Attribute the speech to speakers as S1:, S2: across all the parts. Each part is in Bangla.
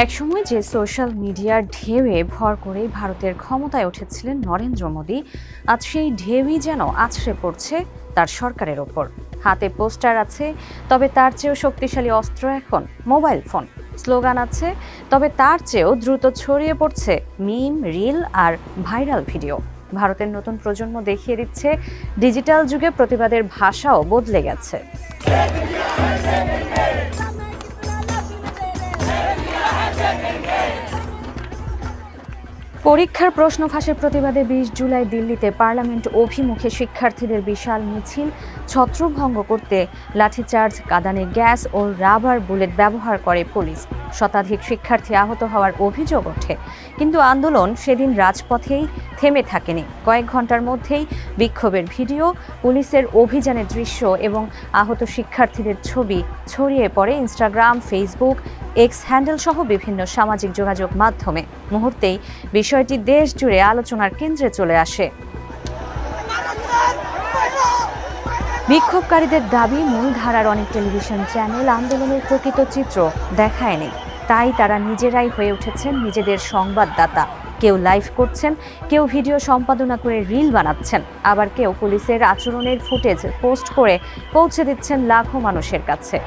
S1: একসময় যে সোশ্যাল মিডিয়ার ঢেউয়ে ভর করেই ভারতের ক্ষমতায় উঠেছিলেন নরেন্দ্র মোদী, আজ সেই ঢেউই যেন আছড়ে পড়ছে তার সরকারের ওপর। হাতে পোস্টার আছে, তবে তার চেয়েও শক্তিশালী অস্ত্র এখন মোবাইল ফোন। স্লোগান আছে, তবে তার চেয়েও দ্রুত ছড়িয়ে পড়ছে মিম, রিল আর ভাইরাল ভিডিও। ভারতের নতুন প্রজন্ম দেখিয়ে দিচ্ছে ডিজিটাল যুগে প্রতিবাদের ভাষাও বদলে গেছে। পরীক্ষার প্রশ্ন ফাঁসের প্রতিবাদে ২০ জুলাই দিল্লিতে পার্লামেন্ট অভিমুখে শিক্ষার্থীদের বিশাল মিছিল ছত্রভঙ্গ করতে লাঠিচার্জ, কাঁদানে গ্যাস ও রাবার বুলেট ব্যবহার করে পুলিশ। শতাধিক শিক্ষার্থী আহত হওয়ার অভিযোগ ওঠে, কিন্তু আন্দোলন সেদিন রাজপথেই থেমে থাকেনি। কয়েক ঘন্টার মধ্যেই বিক্ষোভের ভিডিও, পুলিশের অভিযানের দৃশ্য এবং আহত শিক্ষার্থীদের ছবি ছড়িয়ে পড়ে ইনস্টাগ্রাম, ফেসবুক, এক্স হ্যান্ডেল সহ বিভিন্ন সামাজিক যোগাযোগ মাধ্যমে। মুহূর্তেই বিষয়টি দেশ জুড়ে আলোচনার কেন্দ্রে চলে আসে। বিক্ষোভকারীদের দাবি, মূলধারার অনেক টেলিভিশন চ্যানেল আন্দোলনের প্রকৃত চিত্র দেখায়নি, তাই তারা নিজেরাই হয়ে উঠেছেন নিজেদের সংবাদদাতা। কেউ লাইভ করছেন, কেউ ভিডিও সম্পাদনা করে রিল বানাচ্ছেন, আবার কেউ পুলিশের আচরণের ফুটেজ পোস্ট করে পৌঁছে দিচ্ছেন লাখো মানুষের কাছে।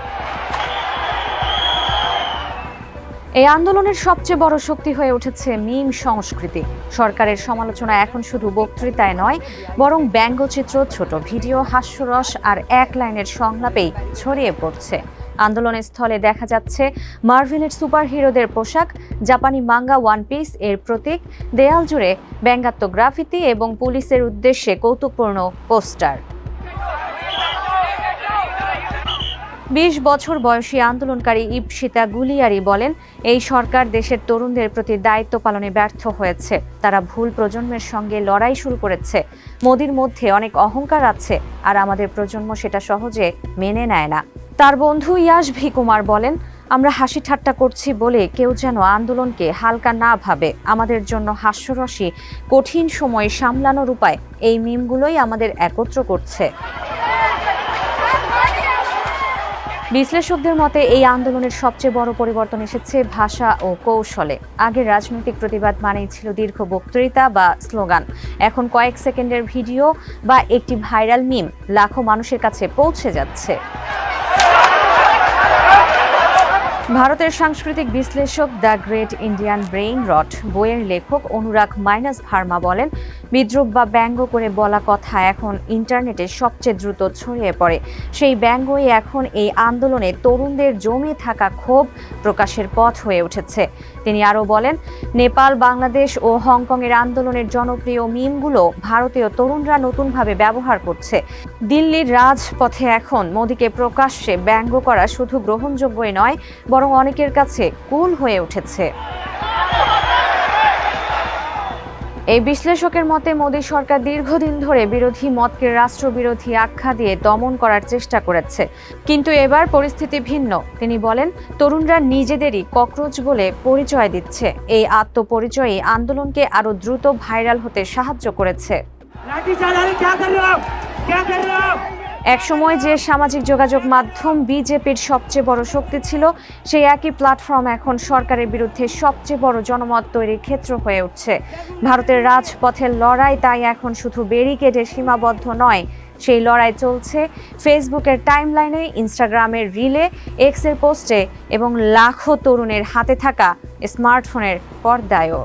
S1: এই আন্দোলনের সবচেয়ে বড় শক্তি হয়ে উঠেছে মিম সংস্কৃতি। সরকারের সমালোচনা এখন শুধু বক্তৃতায় নয়, বরং ব্যঙ্গচিত্র, ছোট ভিডিও, হাস্যরস আর এক লাইনের সংলাপেই ছড়িয়ে পড়ছে। আন্দোলনের স্থলে দেখা যাচ্ছে মার্ভেলের সুপার হিরোদের পোশাক, জাপানি মাঙ্গা ওয়ান পিস এর প্রতীক, দেয়াল জুড়ে ব্যঙ্গাত্মক গ্রাফিতি এবং পুলিশের উদ্দেশ্যে কৌতুকপূর্ণ পোস্টার। ২০ বছর বয়সী আন্দোলনকারী ইপসিতা গুলিয়ারি বলেন, এই সরকার দেশের তরুণদের প্রতি দায়িত্ব পালনে ব্যর্থ হয়েছে। তারা ভুল প্রজন্মের সঙ্গে লড়াই শুরু করেছে। মোদির মধ্যে অনেক অহংকার আছে, আর আমাদের প্রজন্ম সেটা সহজে মেনে নেয় না। তার বন্ধু ইয়াশ ভি কুমার বলেন, আমরা হাসি ঠাট্টা করছি বলে কেউ যেন আন্দোলনকে হালকা না ভাবে। আমাদের জন্য হাস্যরসী কঠিন সময় সামলানোর উপায় এই মিমগুলোই আমাদের একত্র করছে। বিশ্লেষকদের মতে এই আন্দোলনের সবচেয়ে বড় পরিবর্তন এসেছে ভাষা ও কৌশলে। আগে রাজনৈতিক প্রতিবাদ মানেই ছিল দীর্ঘ বক্তৃতা বা স্লোগান। এখন কয়েক সেকেন্ডের ভিডিও বা একটি ভাইরাল মিম লাখো মানুষের কাছে পৌঁছে যাচ্ছে। ভারতের সাংস্কৃতিক বিশ্লেষক the great Indian brain rot বইয়ের লেখক অনুরাগ ভার্মা বলেন, বিদ্রূপ বা ব্যঙ্গ করে বলা কথা এখন ইন্টারনেটে সবচেয়ে দ্রুত ছড়িয়ে পড়ে। সেই ব্যঙ্গই এখন এই আন্দোলনে তরুণদের জমে থাকা ক্ষোভ প্রকাশের পথ হয়ে উঠেছে। তিনি আরও বলেন, নেপাল, বাংলাদেশ ও হংকংয়ের আন্দোলনের জনপ্রিয় মিমগুলো ভারতীয় তরুণরা নতুনভাবে ব্যবহার করছে। দিল্লির রাজপথে এখন মোদিকে প্রকাশ্যে ব্যঙ্গ করা শুধু গ্রহণযোগ্যই নয়, বরং অনেকের কাছে কুল হয়ে উঠেছে। এই বিশ্লেষকের মতে, মোদী সরকার দীর্ঘদিন ধরে বিরোধী মতকে রাষ্ট্রবিরোধী আখ্যা দিয়ে দমন করার চেষ্টা করেছে, কিন্তু এবার পরিস্থিতি ভিন্ন। তিনি বলেন, তরুণরা নিজেদেরই ককরোচ বলে পরিচয় দিচ্ছে। এই আত্মপরিচয়ই আন্দোলনকে আরো দ্রুত ভাইরাল হতে সাহায্য করেছে। একসময় যে সামাজিক যোগাযোগ মাধ্যম বিজেপির সবচেয়ে বড় শক্তি ছিল, সেই একই প্ল্যাটফর্ম এখন সরকারের বিরুদ্ধে সবচেয়ে বড় জনমত তৈরির ক্ষেত্র হয়ে উঠছে। ভারতের রাজপথের লড়াই তাই এখন শুধু ব্যারিকেডে সীমাবদ্ধ নয়, সেই লড়াই চলছে ফেসবুকের টাইমলাইনে, ইনস্টাগ্রামের রিলে, এক্সের পোস্টে এবং লাখো তরুণের হাতে থাকা স্মার্টফোনের পর্দায়ও।